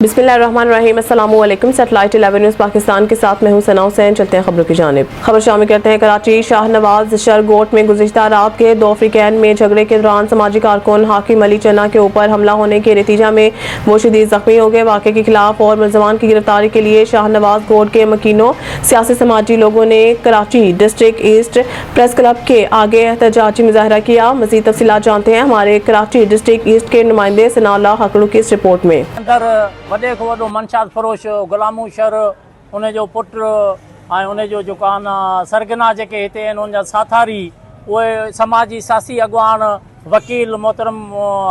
बिस्मिल्लाहिर्रहमानिर्रहीम, अस्सलामु अलैकुम। सैटेलाइट 11 न्यूज़ पाकिस्तान के साथ मैं हूं सना हुसैन। चलते हैं खबरों की जानिब। खबर शामिल करते हैं। कराची शाहनवाज शरगोट में गुज़िश्ता रात के दो अफ्रीकैन में झगड़े के दौरान समाजी कारकुन हाकिम अली चन्ना के ऊपर हमला होने के नतीजा में वो शदीद जख्मी हो गए। वाक़े के खिलाफ और मुलज़मान की गिरफ्तारी के लिए शाहनवाज गोट के मकीनों सियासी समाजी लोगों ने Karachi district east press club के आगे एहतजाजी मुजाहरा किया। मज़ीद तफसीलात जानते हैं हमारे कराची डिस्ट्रिक्ट ईस्ट के नुमाइंदे सनाउल्लाह हकड़ू की इस रिपोर्ट में। वॾे खां वॾो मनशाद फरोश गुलामू शर उनजो पुटु ऐं उनजो जेको आहे न सरगना जेके हिते आहिनि उनजा साथारी उहे समाजी सियासी अॻवान वकील मोहतरम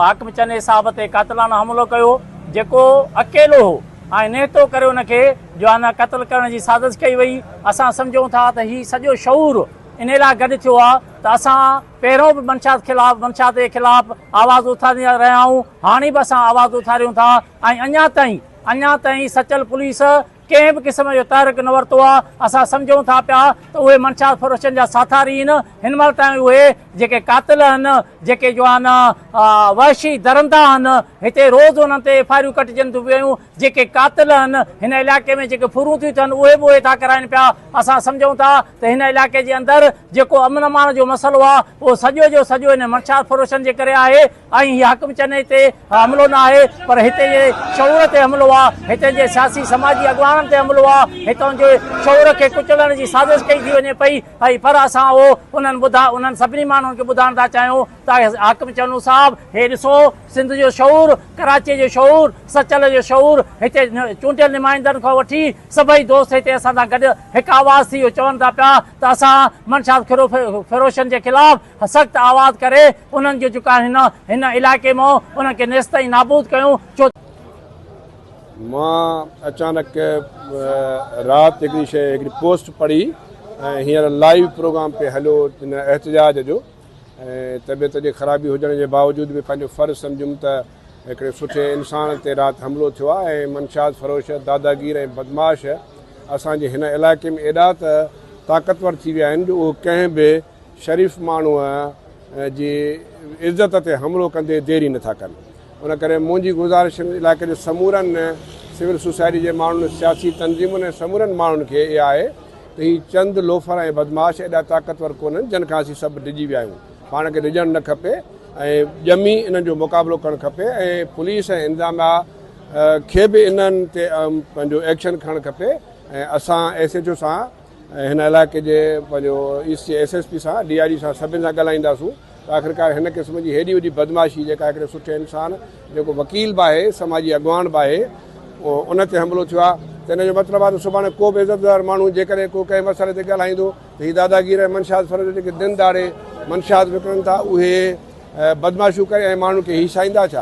हाकिम चन्ने साहब ते क़ातिलाना हमिलो कयो जेको अकेलो हो ऐं नेतो करे उनखे जो आहे न क़त्ल करण जी साज़िश कई वई। असां सम्झूं था त हीउ सॼो शऊर इन लाइ गॾु थियो आहे त असां पहिरों बि मनशाद जे ख़िलाफ़ आवाज़ उथारींदा रहिया आहियूं, हाणे बि असां आवाज़ उथारियूं था ऐं अञा ताईं सचल पुलिस कंहिं बि क़िस्म जो तहरीक न वरितो आहे। असां सम्झूं था पिया त उहे मनशाद फरोशनि जा साथारी आहिनि। हिन महिल ताईं उहे जेके क़ातिल आहिनि, जेके जो आहे न वहशी दरंदा आहिनि, हिते रोज़ उन्हनि ते एफआईआरूं कटिजनि थियूं पियूं। जेके क़ातिल आहिनि हिन इलाइक़े में जेके फुरूं थियूं थियनि उहे बि उहे था कराइनि पिया। असां सम्झूं था त हिन इलाइक़े जे अंदरि जेको अमन अमान जो मसइलो आहे उहो सॼो जो सॼो हिन मनशाद फरोशनि जे करे आहे ऐं हीअ हाकिम चन्ने ते हमिलो न आहे पर हिते जे शऊर ते हमिलो आहे, हिते जे सियासी समाजी अॻवाननि ते हमिलो आहे, हितां जे शऊर खे कुचलण जी साज़िश कई थी वञे पई ऐं पर असां उन्हनि सभिनी माण्हुनि खे ॿुधाइण था चाहियूं त हाकिम चन्नू साहब हे ॾिसो सिंध जो शऊर, कराची जो शऊर, सचल जो शऊर, हिते चूंडियल नुमाइंदनि खां वठी सभई दोस्त हिते असां सां गॾु हिकु आवाज़ थी चवनि था पिया त असां मनशाद फरोशनि जे ख़िलाफ़ सख़्तु आवाज़ करे उन्हनि जो जेका हिन इलाइक़े मां उन्हनि खे नेस्त ई नाबूद कयूं। छो मां अचानक राति हिकिड़ी पोस्ट पढ़ी ऐं हींअर लाइव प्रोग्राम पे हलियो हिन एहतजाज जो ऐं तबियत जी ख़राबी हुजण जे बावजूद बि पंहिंजो फ़र्ज़ु सम्झुमि त हिकिड़े सुठे इंसान ते राति हमिलो थियो आहे ऐं मनशाद फरोश दादागीर ऐं बदमाश असांजे हिन इलाइक़े में एॾा त ताक़तवर थी विया आहिनि जो उहो कंहिं बि शरीफ़ माण्हूअ जी इज़त ते हमिलो कंदे देरी नथा कनि। उन करे मुंहिंजी गुज़ारिश इलाइक़े जे समूरनि सिविल सोसाइटी जे माण्हुनि, सियासी तंज़ीमुनि ऐं समूरनि माण्हुनि खे इहा आहे त हीअ चंद लोफर ऐं बदमाश एॾा ताक़तवर कोन्हनि जिन खां असीं सभु डिॼी विया आहियूं। पाण खे डिॼणु न खपे ऐं ॼमी इन्हनि जो मुक़ाबिलो करणु खपे ऐं पुलिस ऐं इंतिज़ामिया खे बि इन्हनि ते पंहिंजो एक्शन खणणु खपे ऐं असां SHO सां हिन इलाइक़े जे पंहिंजो ईस्ट SSP सां DIG सां सभिनि सां ॻाल्हाईंदासूं त आख़िरकार हिन क़िस्म जी हेॾी वॾी बदमाशी जेका हिकिड़े सुठे इंसान जेको वकील बि आहे, समाजी अॻवान बि आहे, उन ते हमिलो थियो आहे त हिन जो मतिलबु आहे त सुभाणे को बि इज़तदार माण्हू जेकॾहिं को कंहिं मसइले ते ॻाल्हाईंदो त हीअ दादागीर ऐं मनशाद फरोश जेके दिन दाड़े मनशाद विकिणनि था उहे बदमाशियूं करे ऐं माण्हुनि खे हिसाईंदा छा।